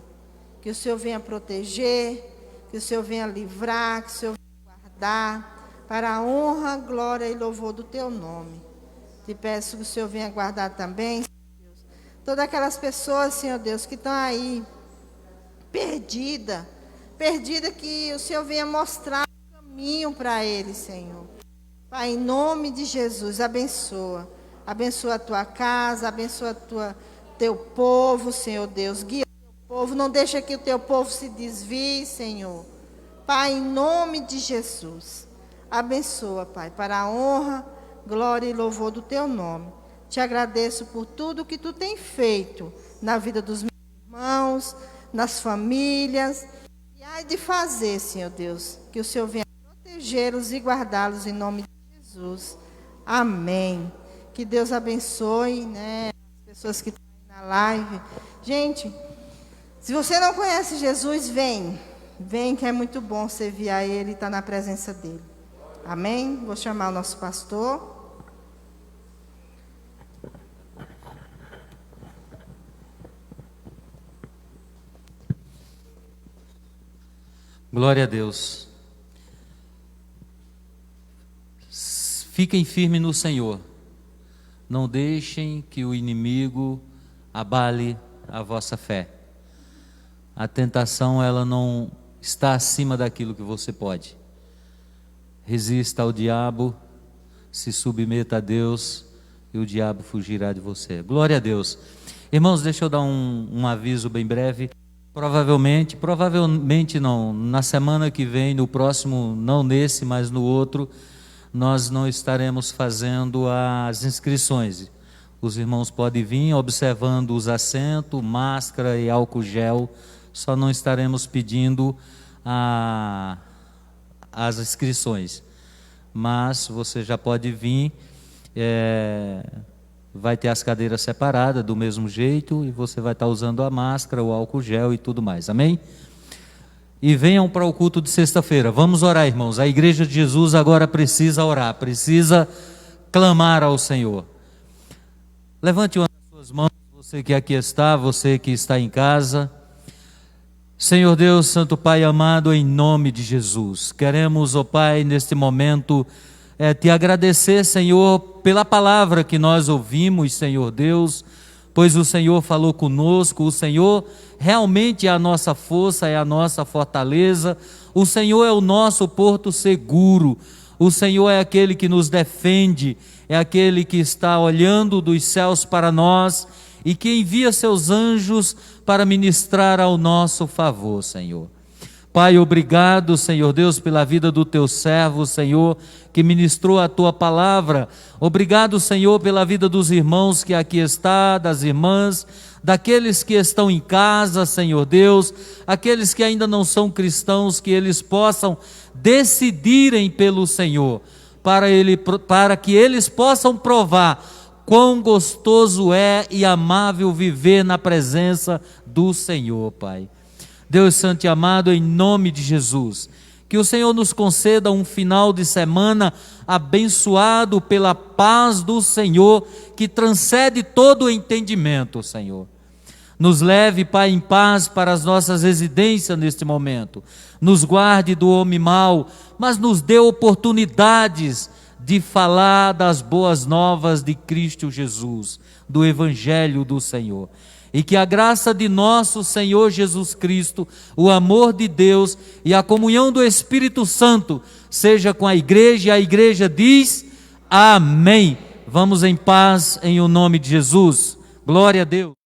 Que o Senhor venha proteger, que o Senhor venha livrar, que o Senhor venha guardar, para a honra, glória e louvor do Teu nome. Te peço que o Senhor venha guardar também, Senhor Deus, todas aquelas pessoas, Senhor Deus, que estão aí, perdida, que o Senhor venha mostrar o caminho para eles, Senhor. Pai, em nome de Jesus, abençoa. Abençoa a Tua casa, abençoa Teu povo, Senhor Deus. Guia o Teu povo, não deixa que o Teu povo se desvie, Senhor. Pai, em nome de Jesus, abençoa, Pai, para a honra, glória e louvor do Teu nome. Te agradeço por tudo que Tu tem feito na vida dos meus irmãos, nas famílias. E há de fazer, Senhor Deus, que o Senhor venha protegê-los e guardá-los em nome de Jesus. Amém. Que Deus abençoe, né, as pessoas que estão aí na live. Gente, se você não conhece Jesus, vem. Vem, que é muito bom servir a Ele e estar na presença dEle. Amém? Vou chamar o nosso pastor. Glória a Deus. Fiquem firmes no Senhor. Não deixem que o inimigo abale a vossa fé. A tentação, ela não está acima daquilo que você pode. Resista ao diabo, se submeta a Deus e o diabo fugirá de você. Glória a Deus. Irmãos, deixa eu dar um aviso bem breve. Provavelmente não, na semana que vem, no próximo, não nesse, mas no outro, nós não estaremos fazendo as inscrições. Os irmãos podem vir observando os assentos, máscara e álcool gel, só não estaremos pedindo as inscrições. Mas você já pode vir, vai ter as cadeiras separadas do mesmo jeito e você vai estar usando a máscara, o álcool gel e tudo mais, amém? E venham para o culto de sexta-feira. Vamos orar, irmãos. A igreja de Jesus agora precisa orar, precisa clamar ao Senhor. Levante uma das suas mãos, você que aqui está, você que está em casa. Senhor Deus, Santo Pai amado, em nome de Jesus, queremos, ó Pai, neste momento, te agradecer, Senhor, pela palavra que nós ouvimos, Senhor Deus, pois o Senhor falou conosco, o Senhor realmente é a nossa força, é a nossa fortaleza, o Senhor é o nosso porto seguro, o Senhor é aquele que nos defende, é aquele que está olhando dos céus para nós e que envia seus anjos para ministrar ao nosso favor, Senhor. Pai, obrigado, Senhor Deus, pela vida do teu servo, Senhor, que ministrou a tua palavra. Obrigado, Senhor, pela vida dos irmãos que aqui está, das irmãs, daqueles que estão em casa, Senhor Deus, aqueles que ainda não são cristãos, que eles possam decidirem pelo Senhor, para que eles possam provar quão gostoso é e amável viver na presença do Senhor, Pai. Deus Santo e amado, em nome de Jesus, que o Senhor nos conceda um final de semana abençoado pela paz do Senhor, que transcende todo o entendimento, Senhor. Nos leve, Pai, em paz para as nossas residências neste momento. Nos guarde do homem mau, mas nos dê oportunidades de falar das boas novas de Cristo Jesus, do Evangelho do Senhor. e que a graça de nosso Senhor Jesus Cristo, o amor de Deus e a comunhão do Espírito Santo seja com a igreja, e a igreja diz amém. Vamos em paz em o nome de Jesus. Glória a Deus.